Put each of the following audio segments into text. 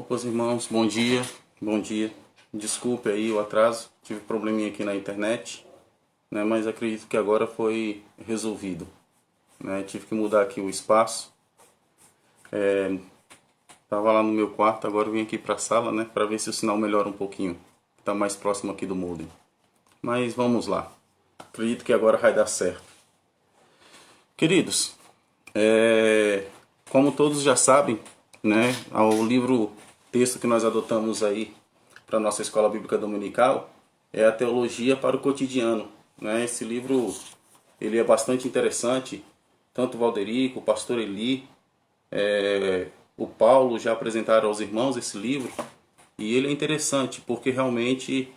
Opa, irmãos, bom dia, bom dia. Desculpe aí o atraso, tive probleminha aqui na internet, né? Mas acredito que agora foi resolvido, né? Tive que mudar aqui o espaço. Tava lá no meu quarto, agora vim aqui para a sala, né? Para ver se o sinal melhora um pouquinho. Tá mais próximo aqui do modem. Mas vamos lá. Acredito que agora vai dar certo. Queridos, como todos já sabem, né? O livro texto que nós adotamos aí para nossa escola bíblica dominical é a Teologia para o Cotidiano, né? Esse livro ele é bastante interessante. Tanto o Valderico, o pastor Eli, o Paulo já apresentaram aos irmãos esse livro, e ele é interessante porque realmente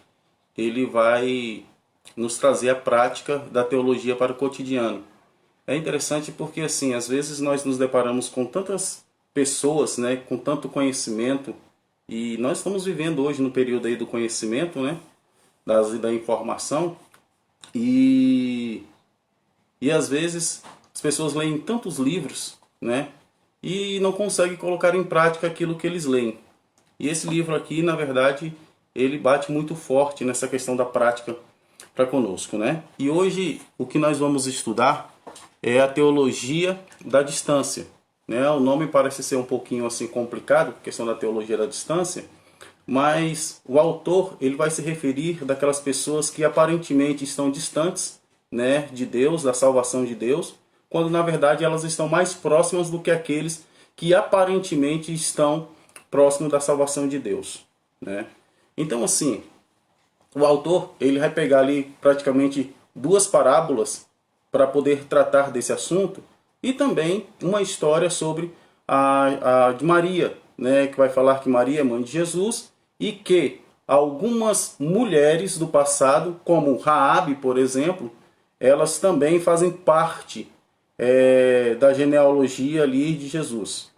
ele vai nos trazer a prática da teologia para o cotidiano. É interessante porque assim, às vezes nós nos deparamos com tantas pessoas, né, com tanto conhecimento, e nós estamos vivendo hoje no período aí do conhecimento, né, da informação, e às vezes as pessoas leem tantos livros, né, e não conseguem colocar em prática aquilo que eles leem. E esse livro aqui, na verdade, ele bate muito forte nessa questão da prática para conosco, né? E hoje o que nós vamos estudar é a teologia da distância, né? O nome parece ser um pouquinho assim complicado, a questão da teologia da distância, mas o autor ele vai se referir daquelas pessoas que aparentemente estão distantes, né, de Deus, da salvação de Deus, quando na verdade elas estão mais próximas do que aqueles que aparentemente estão próximos da salvação de Deus, né? Então assim, o autor ele vai pegar ali praticamente duas parábolas para poder tratar desse assunto, e também uma história sobre a de Maria, né, que vai falar que Maria é mãe de Jesus e que algumas mulheres do passado, como Raabe, por exemplo, elas também fazem parte da genealogia ali de Jesus.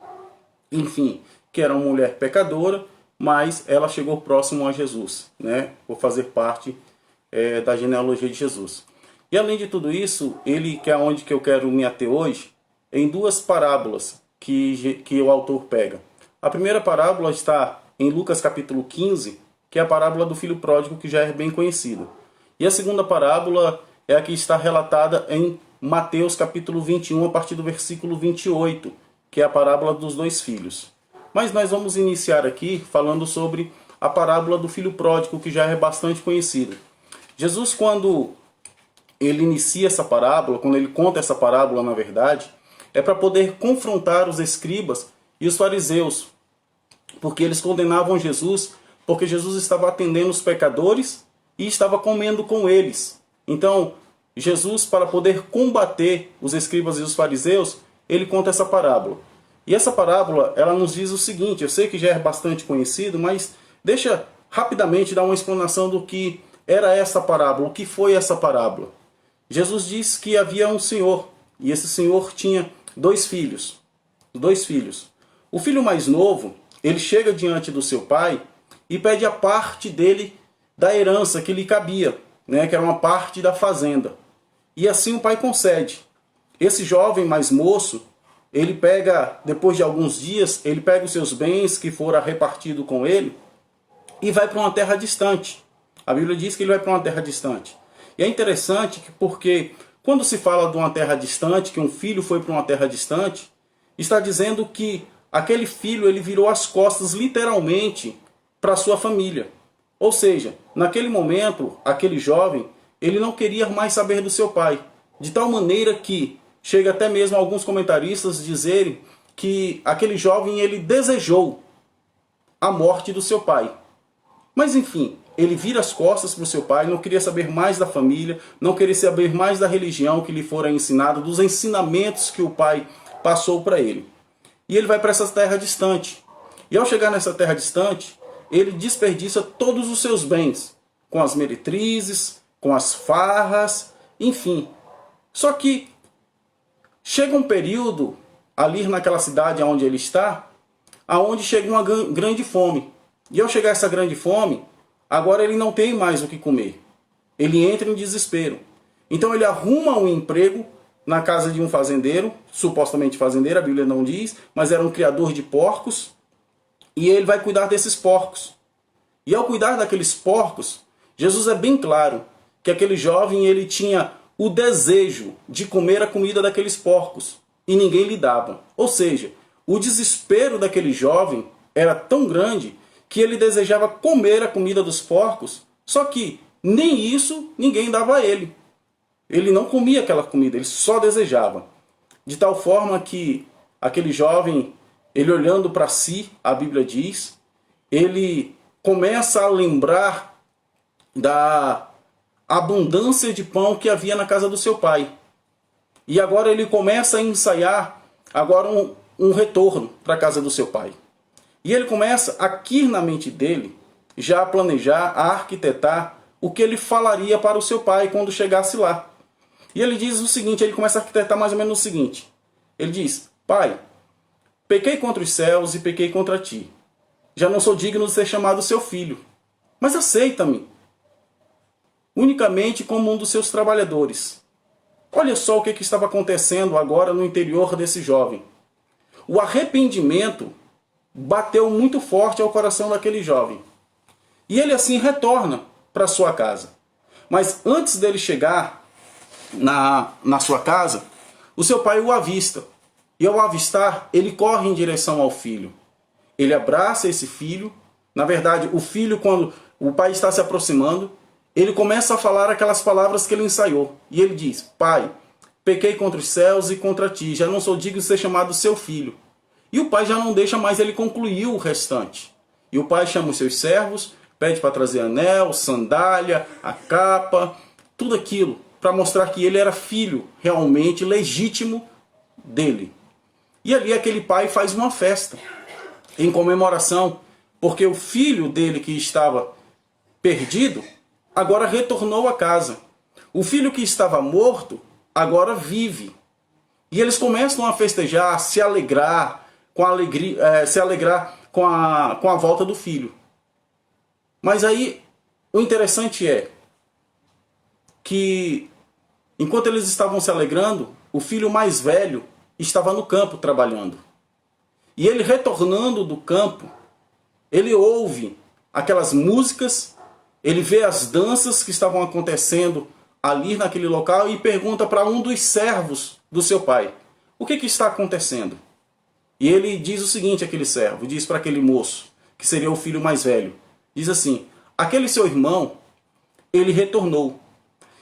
Enfim, que era uma mulher pecadora, mas ela chegou próximo a Jesus, né, por fazer parte da genealogia de Jesus. E além de tudo isso, ele, que é onde que eu quero me ater hoje, em duas parábolas que o autor pega. A primeira parábola está em Lucas capítulo 15, que é a parábola do filho pródigo, que já é bem conhecida. E a segunda parábola é a que está relatada em Mateus capítulo 21, a partir do versículo 28, que é a parábola dos dois filhos. Mas nós vamos iniciar aqui falando sobre a parábola do filho pródigo, que já é bastante conhecida. Jesus, quando ele inicia essa parábola, quando ele conta essa parábola, na verdade, é para poder confrontar os escribas e os fariseus, porque eles condenavam Jesus, porque Jesus estava atendendo os pecadores e estava comendo com eles. Então, Jesus, para poder combater os escribas e os fariseus, ele conta essa parábola. E essa parábola, ela nos diz o seguinte, eu sei que já é bastante conhecido, mas deixa rapidamente dar uma explanação do que era essa parábola, o que foi essa parábola. Jesus diz que havia um senhor, e esse senhor tinha dois filhos. O filho mais novo, ele chega diante do seu pai e pede a parte dele da herança que lhe cabia, né, que era uma parte da fazenda. E assim o pai concede. Esse jovem mais moço, ele pega, depois de alguns dias, ele pega os seus bens que fora repartido com ele e vai para uma terra distante. A Bíblia diz que ele vai para uma terra distante. E é interessante porque quando se fala de uma terra distante, que um filho foi para uma terra distante, está dizendo que aquele filho ele virou as costas literalmente para a sua família. Ou seja, naquele momento, aquele jovem, ele não queria mais saber do seu pai. De tal maneira que chega até mesmo alguns comentaristas dizerem que aquele jovem ele desejou a morte do seu pai. Mas enfim, ele vira as costas para o seu pai, não queria saber mais da família, não queria saber mais da religião que lhe fora ensinada, dos ensinamentos que o pai passou para ele. E ele vai para essa terra distante. E ao chegar nessa terra distante, ele desperdiça todos os seus bens, com as meretrizes, com as farras, enfim. Só que chega um período, ali naquela cidade onde ele está, aonde chega uma grande fome. E ao chegar essa grande fome, agora ele não tem mais o que comer. Ele entra em desespero. Então ele arruma um emprego na casa de um fazendeiro, supostamente fazendeiro, a Bíblia não diz, mas era um criador de porcos. e ele vai cuidar desses porcos. E ao cuidar daqueles porcos, Jesus é bem claro que aquele jovem ele tinha o desejo de comer a comida daqueles porcos e ninguém lhe dava. Ou seja, o desespero daquele jovem era tão grande que ele desejava comer a comida dos porcos, só que nem isso ninguém dava a ele. Ele não comia aquela comida, ele só desejava. De tal forma que aquele jovem, ele olhando para si, a Bíblia diz, ele começa a lembrar da abundância de pão que havia na casa do seu pai. E agora ele começa a ensaiar agora um retorno para a casa do seu pai. E ele começa aqui na mente dele já a planejar, a arquitetar o que ele falaria para o seu pai quando chegasse lá. E ele diz o seguinte, ele começa a arquitetar mais ou menos o seguinte. Ele diz, pai, pequei contra os céus e pequei contra ti. Já não sou digno de ser chamado seu filho, mas aceita-me unicamente como um dos seus trabalhadores. Olha só o que estava acontecendo agora no interior desse jovem. O arrependimento bateu muito forte ao coração daquele jovem. E ele assim retorna para sua casa. Mas antes dele chegar na sua casa, o seu pai o avista. E ao avistar, ele corre em direção ao filho. Ele abraça esse filho. Na verdade, o filho, quando o pai está se aproximando, ele começa a falar aquelas palavras que ele ensaiou. E ele diz, pai, pequei contra os céus e contra ti, já não sou digno de ser chamado seu filho. E o pai já não deixa mais ele concluir o restante. E o pai chama os seus servos, pede para trazer anel, sandália, a capa, tudo aquilo, para mostrar que ele era filho realmente legítimo dele. E ali aquele pai faz uma festa em comemoração, porque o filho dele que estava perdido, agora retornou a casa. O filho que estava morto, agora vive. E eles começam a festejar, a se alegrar com a alegria, com a volta do filho. Mas aí, o interessante é que, enquanto eles estavam se alegrando, o filho mais velho estava no campo trabalhando. E ele retornando do campo, ele ouve aquelas músicas, ele vê as danças que estavam acontecendo ali naquele local e pergunta para um dos servos do seu pai, o que está acontecendo? E ele diz o seguinte, aquele servo, diz para aquele moço, que seria o filho mais velho, diz assim, aquele seu irmão, ele retornou.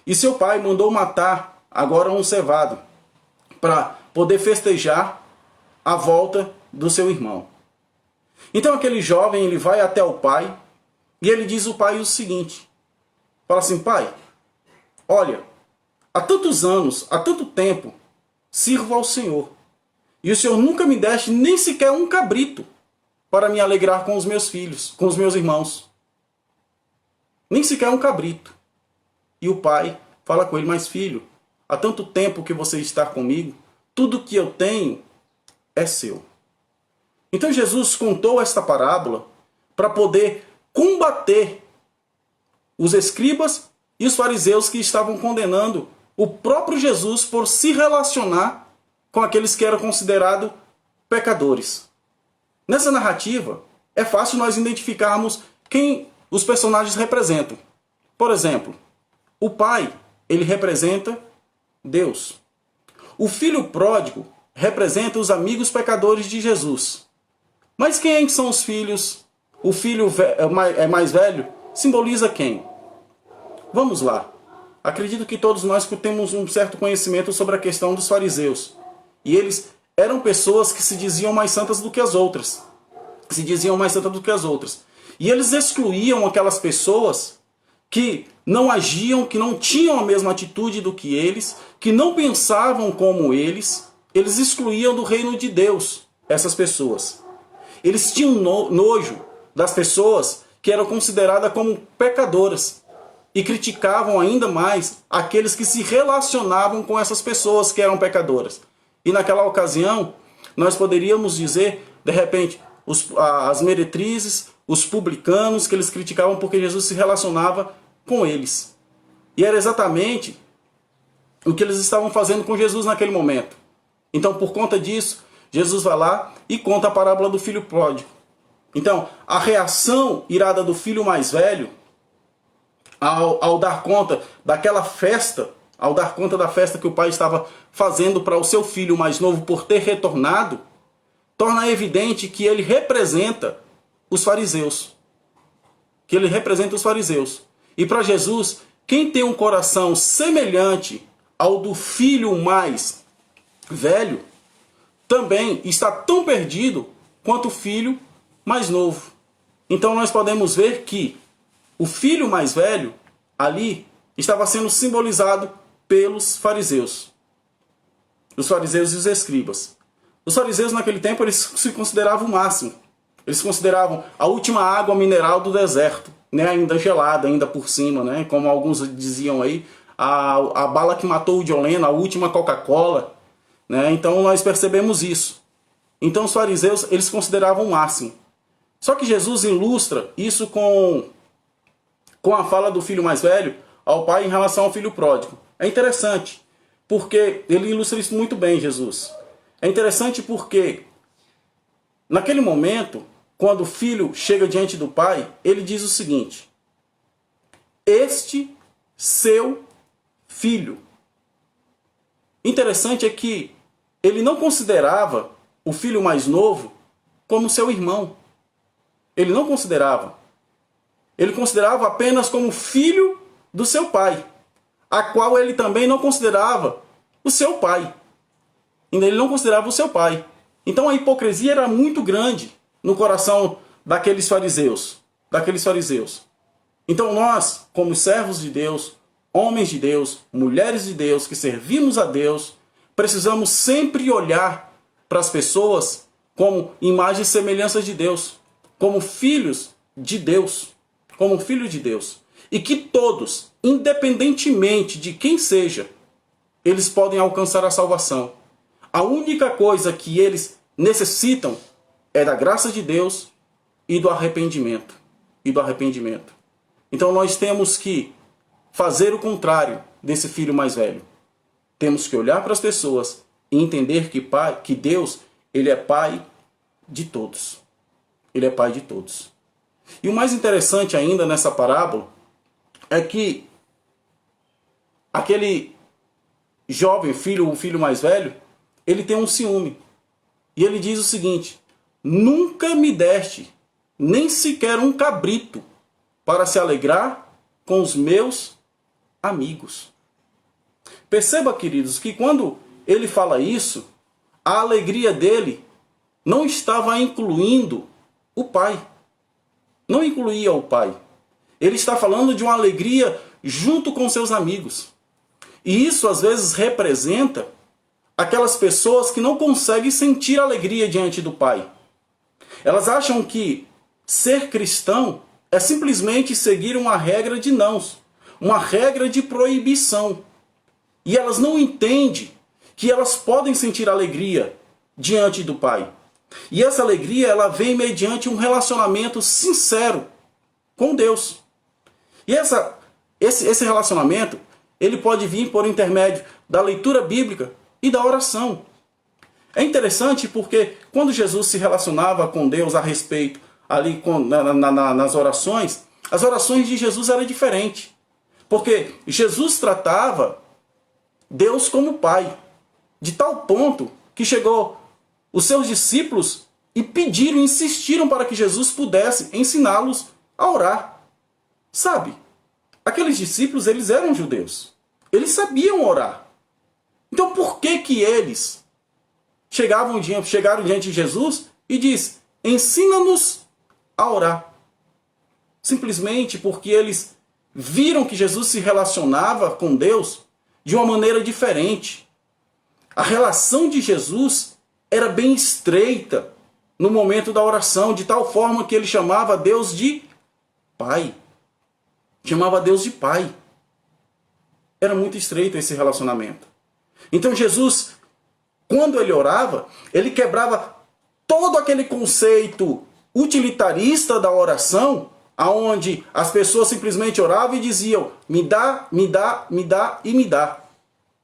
E seu pai mandou matar agora um cevado, para poder festejar a volta do seu irmão. Então aquele jovem, ele vai até o pai, e ele diz ao pai o seguinte, fala assim, pai, olha, há tantos anos, há tanto tempo, sirvo ao Senhor, e o Senhor nunca me deste nem sequer um cabrito para me alegrar com os meus filhos, com os meus irmãos. Nem sequer um cabrito. E o pai fala com ele, mas filho, há tanto tempo que você está comigo, tudo que eu tenho é seu. Então Jesus contou esta parábola para poder combater os escribas e os fariseus que estavam condenando o próprio Jesus por se relacionar com aqueles que eram considerados pecadores. Nessa narrativa, é fácil nós identificarmos quem os personagens representam. Por exemplo, o pai, ele representa Deus. O filho pródigo representa os amigos pecadores de Jesus. Mas quem são os filhos? O filho mais velho simboliza quem? Vamos lá. Acredito que todos nós temos um certo conhecimento sobre a questão dos fariseus. E eles eram pessoas que se diziam mais santas do que as outras. Se diziam mais santas do que as outras. E eles excluíam aquelas pessoas que não agiam, que não tinham a mesma atitude do que eles, que não pensavam como eles. Eles excluíam do reino de Deus essas pessoas. Eles tinham nojo das pessoas que eram consideradas como pecadoras. E criticavam ainda mais aqueles que se relacionavam com essas pessoas que eram pecadoras. E naquela ocasião, nós poderíamos dizer, de repente, as meretrizes, os publicanos, que eles criticavam porque Jesus se relacionava com eles. E era exatamente o que eles estavam fazendo com Jesus naquele momento. Então, por conta disso, Jesus vai lá e conta a parábola do filho pródigo. Então, a reação irada do filho mais velho, ao dar conta daquela festa, ao dar conta da festa que o pai estava fazendo para o seu filho mais novo por ter retornado, torna evidente que ele representa os fariseus. Que ele representa os fariseus. E para Jesus, quem tem um coração semelhante ao do filho mais velho, também está tão perdido quanto o filho mais novo. Então nós podemos ver que o filho mais velho ali estava sendo simbolizado pelos fariseus. Os fariseus e os escribas. Os fariseus naquele tempo eles se consideravam o máximo. Eles consideravam a última água mineral do deserto, né? Ainda gelada, ainda por cima, né? Como alguns diziam aí, a bala que matou o Dioleno, a última Coca-Cola, né? Então nós percebemos isso. Então os fariseus eles consideravam o máximo. Só que Jesus ilustra isso com a fala do filho mais velho ao pai em relação ao filho pródigo. É interessante, porque ele ilustra isso muito bem, Jesus. É interessante porque, naquele momento, quando o filho chega diante do pai, ele diz o seguinte: este seu filho. Interessante é que ele não considerava o filho mais novo como seu irmão. Ele não considerava. Ele considerava apenas como filho do seu pai, a qual ele também não considerava o seu pai. Ele não considerava o seu pai. Então a hipocrisia era muito grande no coração daqueles fariseus. Então nós, como servos de Deus, homens de Deus, mulheres de Deus, que servimos a Deus, precisamos sempre olhar para as pessoas como imagem e semelhança de Deus, como filhos de Deus, como filho de Deus. E que todos, independentemente de quem seja, eles podem alcançar a salvação. A única coisa que eles necessitam é da graça de Deus e do arrependimento. Então nós temos que fazer o contrário desse filho mais velho. Temos que olhar para as pessoas e entender que Deus, ele é pai de todos. Ele é pai de todos. E o mais interessante ainda nessa parábola é que aquele jovem filho, o filho mais velho, ele tem um ciúme. E ele diz o seguinte: nunca me deste nem sequer um cabrito para se alegrar com os meus amigos. Perceba, queridos, que quando ele fala isso, a alegria dele não estava incluindo o pai. Não incluía o pai. Ele está falando de uma alegria junto com seus amigos. E isso às vezes representa aquelas pessoas que não conseguem sentir alegria diante do pai. Elas acham que ser cristão é simplesmente seguir uma regra de nãos, uma regra de proibição. E elas não entendem que elas podem sentir alegria diante do pai. E essa alegria ela vem mediante um relacionamento sincero com Deus. E esse relacionamento ele pode vir por intermédio da leitura bíblica e da oração. É interessante porque quando Jesus se relacionava com Deus a respeito ali nas orações, as orações de Jesus eram diferentes. Porque Jesus tratava Deus como Pai, de tal ponto que chegou os seus discípulos e pediram, insistiram para que Jesus pudesse ensiná-los a orar. Sabe, aqueles discípulos, eles eram judeus. Eles sabiam orar. Então por que eles chegaram diante de Jesus e diz: ensina-nos a orar? Simplesmente porque eles viram que Jesus se relacionava com Deus de uma maneira diferente. A relação de Jesus era bem estreita no momento da oração, de tal forma que ele chamava Deus de Pai. Chamava Deus de Pai. Era muito estreito esse relacionamento. Então Jesus, quando ele orava, ele quebrava todo aquele conceito utilitarista da oração, aonde as pessoas simplesmente oravam e diziam: me dá, me dá, me dá e me dá.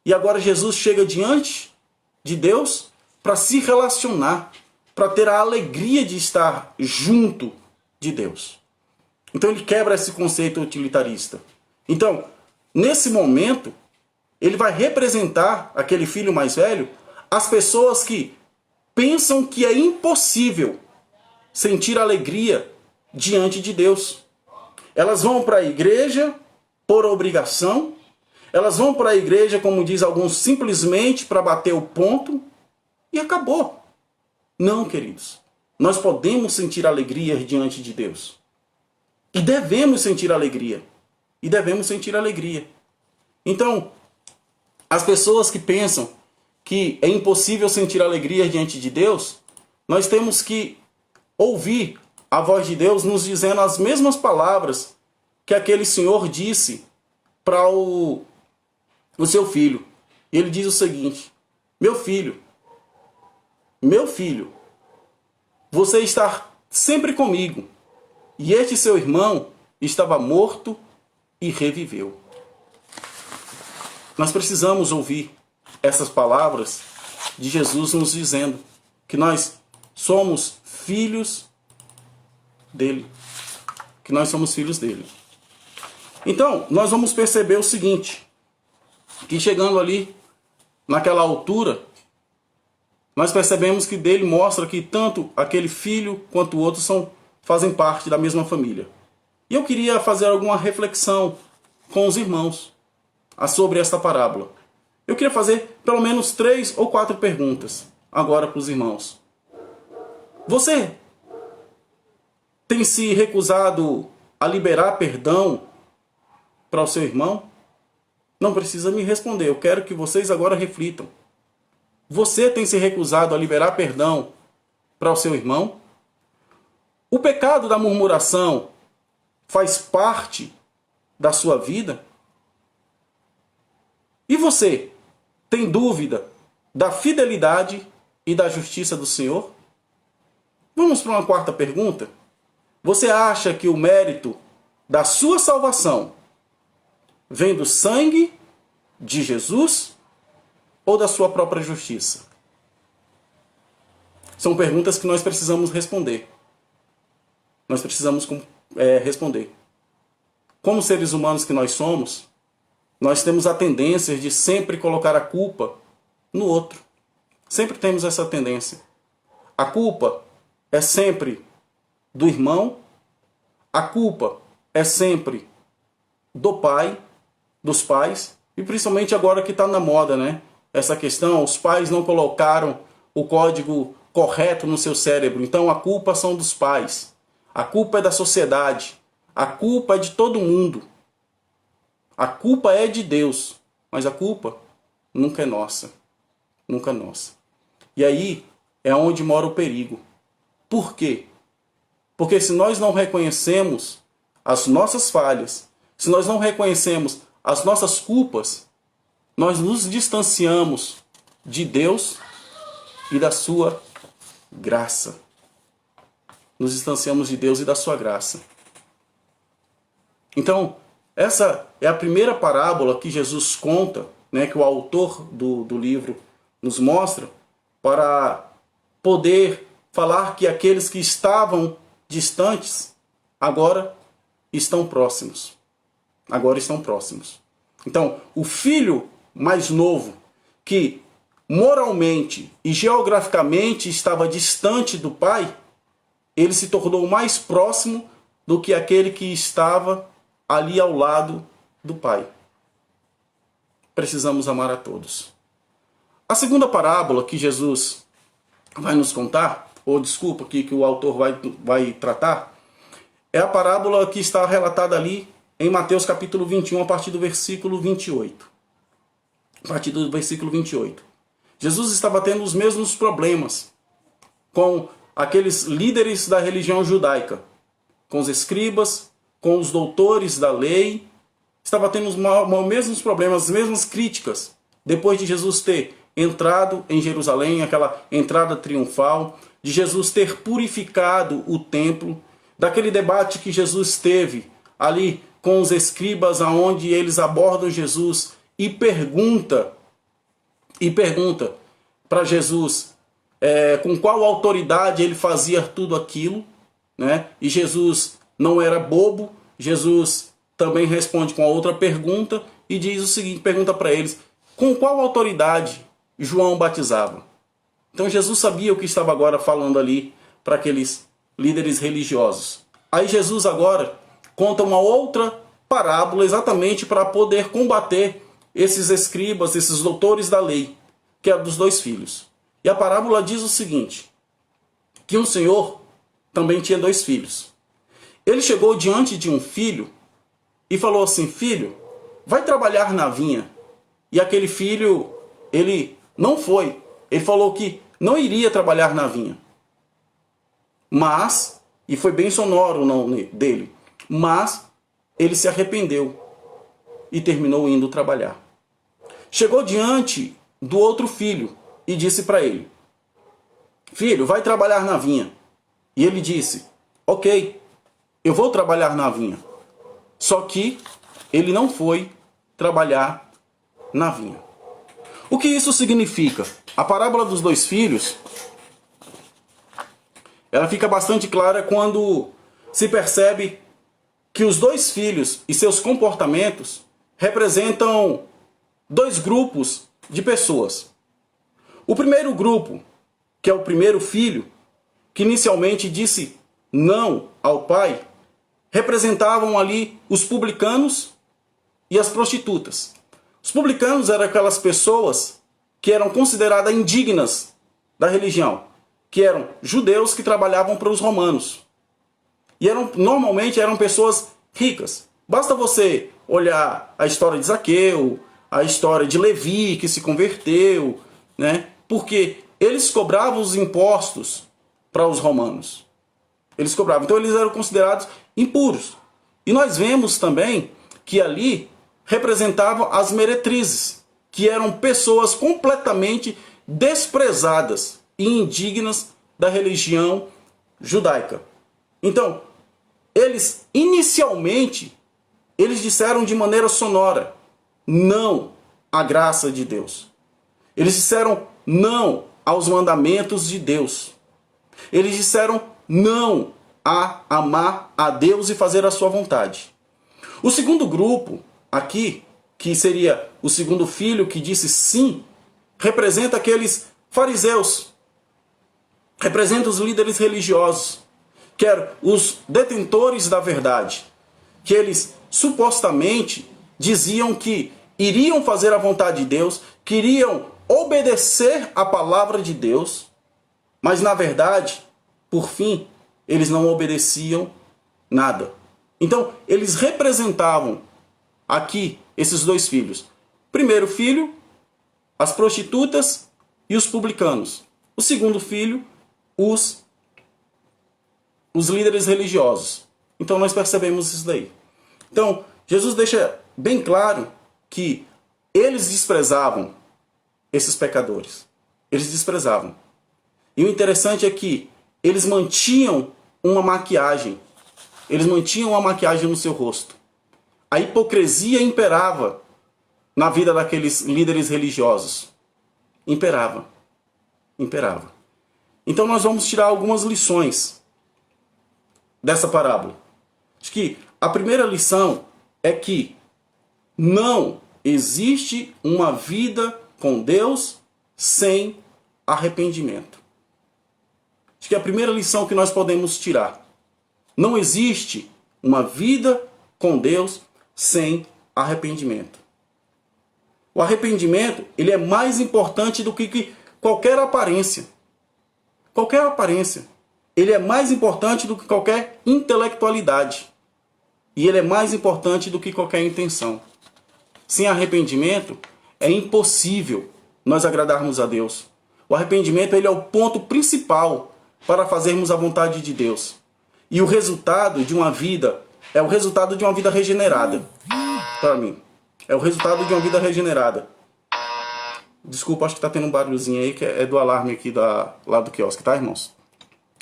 E agora Jesus chega diante de Deus para se relacionar. para ter a alegria de estar junto de Deus. Então ele quebra esse conceito utilitarista. Então, nesse momento, ele vai representar, aquele filho mais velho, as pessoas que pensam que é impossível sentir alegria diante de Deus. Elas vão para a igreja por obrigação, elas vão para a igreja, como diz alguns, simplesmente para bater o ponto e acabou. Não, queridos. Nós podemos sentir alegria diante de Deus. E devemos sentir alegria. E devemos sentir alegria. Então, as pessoas que pensam que é impossível sentir alegria diante de Deus, nós temos que ouvir a voz de Deus nos dizendo as mesmas palavras que aquele senhor disse para o seu filho. Ele diz o seguinte: meu filho, você está sempre comigo, e este seu irmão estava morto e reviveu. Nós precisamos ouvir essas palavras de Jesus nos dizendo que nós somos filhos dele. Que nós somos filhos dele. Então, nós vamos perceber o seguinte, que chegando ali naquela altura, nós percebemos que dele mostra que tanto aquele filho quanto o outro fazem parte da mesma família. E eu queria fazer alguma reflexão com os irmãos sobre esta parábola. Eu queria fazer pelo menos 3 ou 4 perguntas agora para os irmãos. Você tem se recusado a liberar perdão para o seu irmão? Não precisa me responder, eu quero que vocês agora reflitam. Você tem se recusado a liberar perdão para o seu irmão? O pecado da murmuração faz parte da sua vida? E você tem dúvida da fidelidade e da justiça do Senhor? Vamos para uma 4ª pergunta. Você acha que o mérito da sua salvação vem do sangue de Jesus ou da sua própria justiça? São perguntas que nós precisamos responder. Nós precisamos responder. Como seres humanos que nós somos, nós temos a tendência de sempre colocar a culpa no outro. Sempre temos essa tendência. A culpa é sempre do irmão, a culpa é sempre do pai, dos pais, e principalmente agora que está na moda, né? Essa questão, os pais não colocaram o código correto no seu cérebro, então a culpa são dos pais, a culpa é da sociedade, a culpa é de todo mundo, a culpa é de Deus, mas a culpa nunca é nossa, nunca é nossa. E aí é onde mora o perigo. Por quê? Porque se nós não reconhecemos as nossas falhas, se nós não reconhecemos as nossas culpas, nós nos distanciamos de Deus e da sua graça. Nos distanciamos de Deus e da sua graça. Então, essa é a primeira parábola que Jesus conta, né, que o autor do livro nos mostra, para poder falar que aqueles que estavam distantes, agora estão próximos. Agora estão próximos. Então, o filho mais novo, que moralmente e geograficamente estava distante do pai, ele se tornou mais próximo do que aquele que estava ali ao lado do pai. Precisamos amar a todos. A segunda parábola que Jesus vai nos contar, ou desculpa, que o autor vai tratar, é a parábola que está relatada ali em Mateus capítulo 21, a partir do versículo 28. A partir do versículo 28. Jesus estava tendo os mesmos problemas com aqueles líderes da religião judaica, com os escribas, com os doutores da lei. Estava tendo os mesmos problemas, as mesmas críticas, depois de Jesus ter entrado em Jerusalém, aquela entrada triunfal, de Jesus ter purificado o templo, daquele debate que Jesus teve ali com os escribas, aonde eles abordam Jesus e pergunta para Jesus com qual autoridade ele fazia tudo aquilo, né? E Jesus não era bobo. Jesus também responde com a outra pergunta e diz o seguinte, pergunta para eles, com qual autoridade João batizava? Então Jesus sabia o que estava agora falando ali para aqueles líderes religiosos. Aí Jesus agora conta uma outra parábola exatamente para poder combater esses escribas, esses doutores da lei, que é a dos 2 filhos. E a parábola diz o seguinte, que um senhor também tinha 2 filhos. Ele chegou diante de um filho e falou assim, filho, vai trabalhar na vinha. E aquele filho, ele não foi. Ele falou que não iria trabalhar na vinha. Mas, e foi bem sonoro o não dele, mas ele se arrependeu e terminou indo trabalhar. Chegou diante do outro filho e disse para ele, filho, vai trabalhar na vinha. E ele disse, ok, eu vou trabalhar na vinha. Só que ele não foi trabalhar na vinha. O que isso significa? A parábola dos 2 filhos, ela fica bastante clara quando se percebe que os 2 filhos e seus comportamentos representam 2 grupos de pessoas. O primeiro grupo, que é o primeiro filho, que inicialmente disse não ao pai, representavam ali os publicanos e as prostitutas. Os publicanos eram aquelas pessoas que eram consideradas indignas da religião, que eram judeus que trabalhavam para os romanos. E normalmente eram pessoas ricas. Basta você olhar a história de Zaqueu, a história de Levi, que se converteu, né? Porque eles cobravam os impostos para os romanos. Eles cobravam. Então eles eram considerados impuros. E nós vemos também que ali representavam as meretrizes, que eram pessoas completamente desprezadas e indignas da religião judaica. Então, eles inicialmente, eles disseram de maneira sonora, não à graça de Deus. Eles disseram não aos mandamentos de Deus. Eles disseram não a amar a Deus e fazer a sua vontade. O segundo grupo aqui, que seria o segundo filho que disse sim, representa aqueles fariseus, representa os líderes religiosos, que eram os detentores da verdade, que eles supostamente diziam que iriam fazer a vontade de Deus, queriam obedecer a palavra de Deus, mas na verdade, por fim, eles não obedeciam nada. Então, eles representavam aqui esses 2 filhos. Primeiro filho, as prostitutas e os publicanos. O segundo filho, os líderes religiosos. Então nós percebemos isso daí. Então, Jesus deixa bem claro que eles desprezavam esses pecadores. Eles desprezavam. E o interessante é que eles mantinham uma maquiagem. Eles mantinham uma maquiagem no seu rosto. A hipocrisia imperava na vida daqueles líderes religiosos. Imperava. Imperava. Então nós vamos tirar algumas lições dessa parábola. Acho que a primeira lição é que não existe uma vida com Deus sem arrependimento. Acho que é a primeira lição que nós podemos tirar. Não existe uma vida com Deus sem arrependimento. O arrependimento, ele é mais importante do que qualquer aparência. Qualquer aparência. Ele é mais importante do que qualquer intelectualidade. E ele é mais importante do que qualquer intenção. Sem arrependimento, é impossível nós agradarmos a Deus. O arrependimento, ele é o ponto principal para fazermos a vontade de Deus. E o resultado de uma vida é o resultado de uma vida regenerada. Para mim. É o resultado de uma vida regenerada. Desculpa, acho que está tendo um barulhozinho aí, que é do alarme aqui lá do quiosque, tá, irmãos?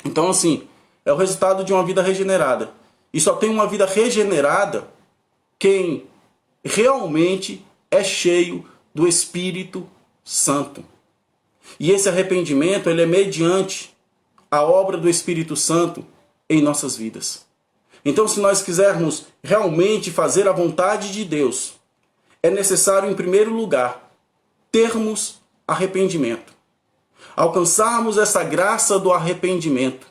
Então, assim, é o resultado de uma vida regenerada. E só tem uma vida regenerada quem realmente é cheio do Espírito Santo. E esse arrependimento, ele é mediante a obra do Espírito Santo em nossas vidas. Então, se nós quisermos realmente fazer a vontade de Deus, é necessário, em primeiro lugar, termos arrependimento. Alcançarmos essa graça do arrependimento.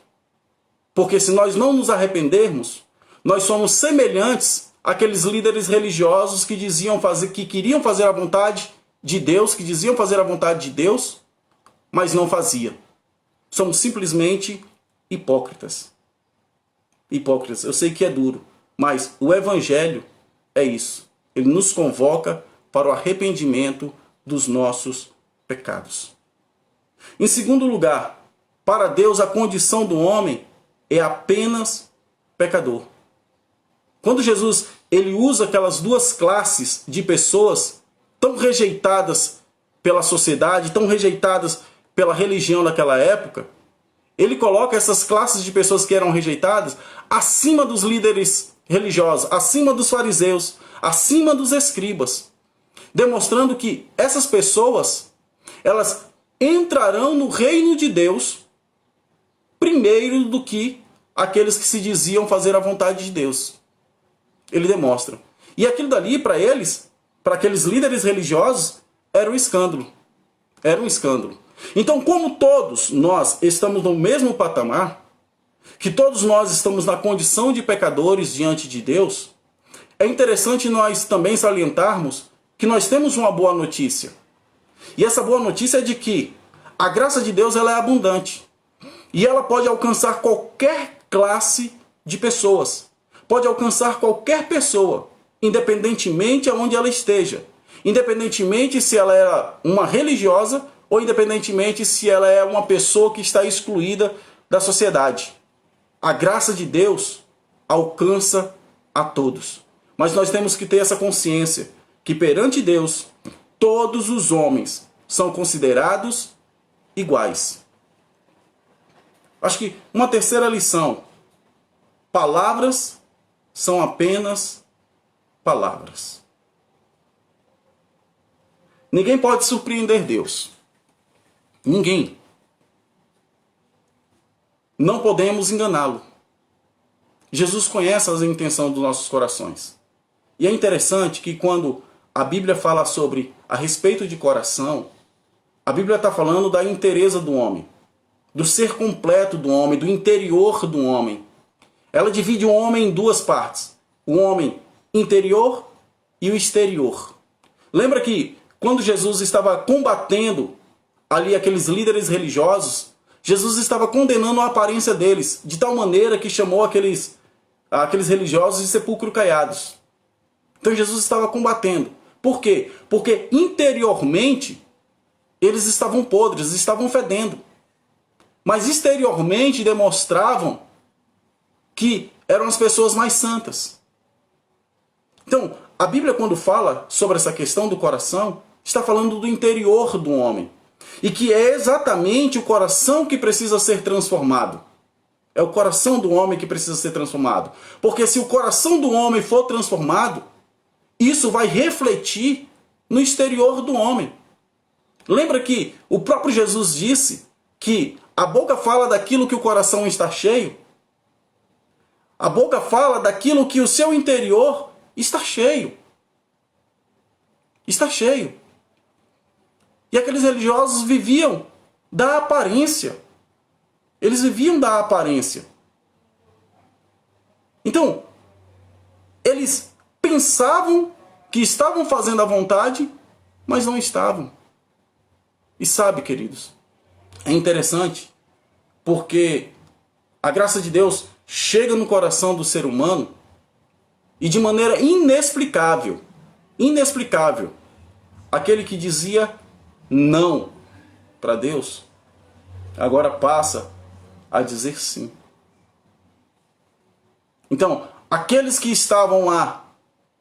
Porque se nós não nos arrependermos, nós somos semelhantes àqueles líderes religiosos que queriam fazer a vontade de Deus, que diziam fazer a vontade de Deus, mas não faziam. Somos simplesmente hipócritas. Hipócritas. Eu sei que é duro, mas o Evangelho é isso. Ele nos convoca para o arrependimento dos nossos pecados. Em segundo lugar, para Deus a condição do homem é apenas pecador. Quando Jesus ele usa aquelas duas classes de pessoas tão rejeitadas pela sociedade, tão rejeitadas pela religião daquela época, ele coloca essas classes de pessoas que eram rejeitadas acima dos líderes religiosos, acima dos fariseus, acima dos escribas, demonstrando que essas pessoas, elas entrarão no reino de Deus primeiro do que aqueles que se diziam fazer a vontade de Deus. Ele demonstra. E aquilo dali, para eles, para aqueles líderes religiosos, era um escândalo. Era um escândalo. Então, como todos nós estamos no mesmo patamar, que todos nós estamos na condição de pecadores diante de Deus, é interessante nós também salientarmos que nós temos uma boa notícia. E essa boa notícia é de que a graça de Deus ela é abundante. E ela pode alcançar qualquer classe de pessoas. Pode alcançar qualquer pessoa, independentemente aonde ela esteja. Independentemente se ela é uma religiosa ou independentemente se ela é uma pessoa que está excluída da sociedade. A graça de Deus alcança a todos. Mas nós temos que ter essa consciência que perante Deus, todos os homens são considerados iguais. Acho que uma terceira lição. Palavras são apenas palavras. Ninguém pode surpreender Deus. Ninguém. Não podemos enganá-lo. Jesus conhece as intenções dos nossos corações. E é interessante que quando a Bíblia fala sobre a respeito de coração, a Bíblia está falando da inteireza do homem, do ser completo do homem, do interior do homem. Ela divide o homem em duas partes, o homem interior e o exterior. Lembra que quando Jesus estava combatendo ali aqueles líderes religiosos, Jesus estava condenando a aparência deles, de tal maneira que chamou aqueles religiosos de sepulcro caiados. Então Jesus estava combatendo. Por quê? Porque interiormente eles estavam podres, estavam fedendo. Mas exteriormente demonstravam que eram as pessoas mais santas. Então, a Bíblia quando fala sobre essa questão do coração, está falando do interior do homem. E que é exatamente o coração que precisa ser transformado. É o coração do homem que precisa ser transformado. Porque se o coração do homem for transformado, isso vai refletir no exterior do homem. Lembra que o próprio Jesus disse que a boca fala daquilo que o coração está cheio? A boca fala daquilo que o seu interior está cheio. Está cheio. E aqueles religiosos viviam da aparência. Eles viviam da aparência. Então, eles pensavam que estavam fazendo a vontade, mas não estavam. E sabe, queridos, é interessante porque a graça de Deus chega no coração do ser humano e de maneira inexplicável, aquele que dizia não para Deus, agora passa a dizer sim. Então, aqueles que estavam lá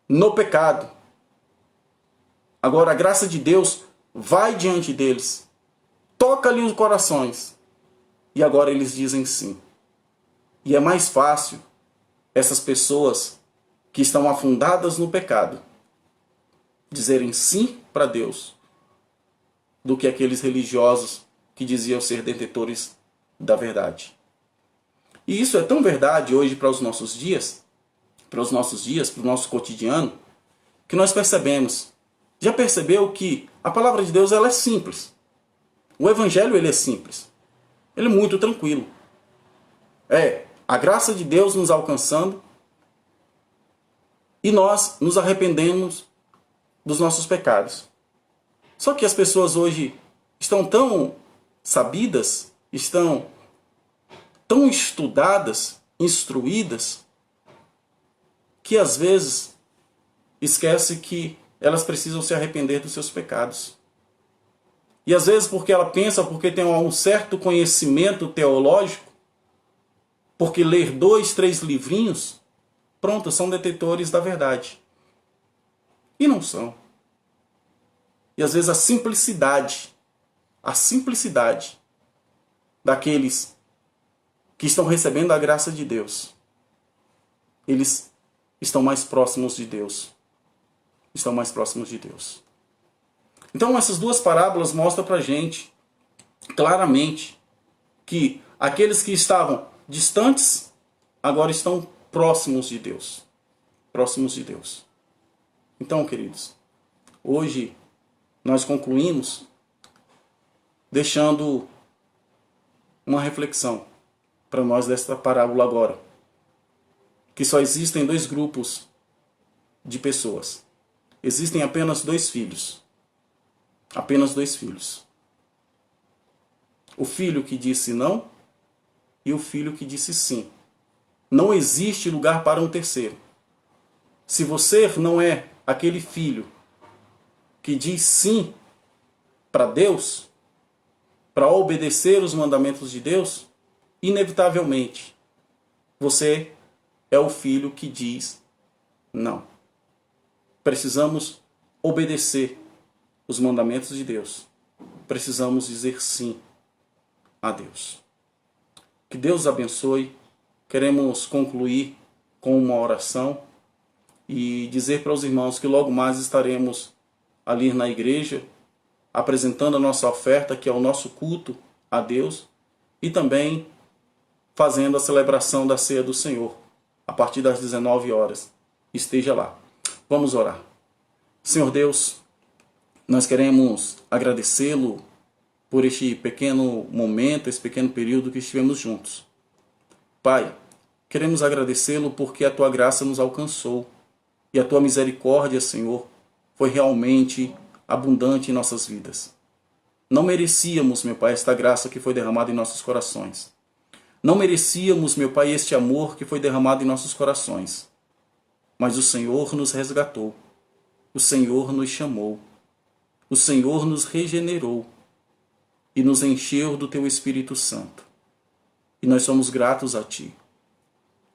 no pecado, agora a graça de Deus vai diante deles, toca-lhe os corações, e agora eles dizem sim. E é mais fácil essas pessoas que estão afundadas no pecado dizerem sim para Deus do que aqueles religiosos que diziam ser detentores da verdade. E isso é tão verdade hoje para os nossos dias, para o nosso cotidiano, que nós percebemos. Já percebeu que a palavra de Deus ela é simples. O evangelho ele é simples. Ele é muito tranquilo. É a graça de Deus nos alcançando e nós nos arrependemos dos nossos pecados. Só que as pessoas hoje estão tão sabidas, estão tão estudadas, instruídas, que às vezes esquece que elas precisam se arrepender dos seus pecados. E às vezes porque ela pensa, porque tem um certo conhecimento teológico, porque ler 2, 3 livrinhos, pronto, são detentores da verdade. E não são. E às vezes a simplicidade daqueles que estão recebendo a graça de Deus, eles estão mais próximos de Deus. Estão mais próximos de Deus. Então essas duas parábolas mostram para a gente claramente que aqueles que estavam distantes agora estão próximos de Deus. Próximos de Deus. Então, queridos, hoje nós concluímos deixando uma reflexão para nós desta parábola agora. Que só existem 2 grupos de pessoas. Existem apenas 2 filhos. Apenas 2 filhos. O filho que disse não e o filho que disse sim. Não existe lugar para um terceiro. Se você não é aquele filho que diz sim para Deus, para obedecer os mandamentos de Deus, inevitavelmente você é o filho que diz não. Precisamos obedecer os mandamentos de Deus. Precisamos dizer sim a Deus. Que Deus abençoe. Queremos concluir com uma oração e dizer para os irmãos que logo mais estaremos ali na igreja apresentando a nossa oferta, que é o nosso culto a Deus, e também fazendo a celebração da ceia do Senhor, a partir das 19 horas. Esteja lá. Vamos orar. Senhor Deus, nós queremos agradecê-lo por este pequeno momento, esse pequeno período que estivemos juntos. Pai, queremos agradecê-lo porque a Tua graça nos alcançou e a Tua misericórdia, Senhor, foi realmente abundante em nossas vidas. Não merecíamos, meu Pai, esta graça que foi derramada em nossos corações. Não merecíamos, meu Pai, este amor que foi derramado em nossos corações. Mas o Senhor nos resgatou. O Senhor nos chamou. O Senhor nos regenerou e nos encheu do Teu Espírito Santo. E nós somos gratos a Ti.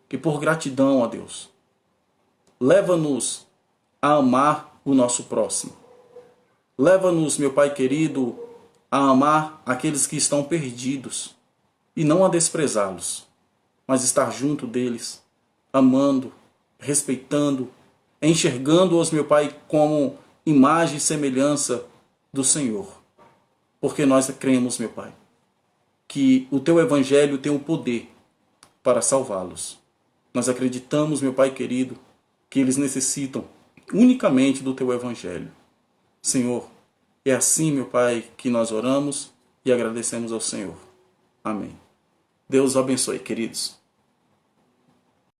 E por gratidão, ó Deus, leva-nos a amar o nosso próximo. Leva-nos, meu Pai querido, a amar aqueles que estão perdidos e não a desprezá-los, mas estar junto deles, amando, respeitando, enxergando-os, meu Pai, como imagem e semelhança do Senhor. Porque nós cremos, meu Pai, que o Teu Evangelho tem o poder para salvá-los. Nós acreditamos, meu Pai querido, que eles necessitam unicamente do Teu Evangelho. Senhor, é assim, meu Pai, que nós oramos e agradecemos ao Senhor. Amém. Deus abençoe, queridos.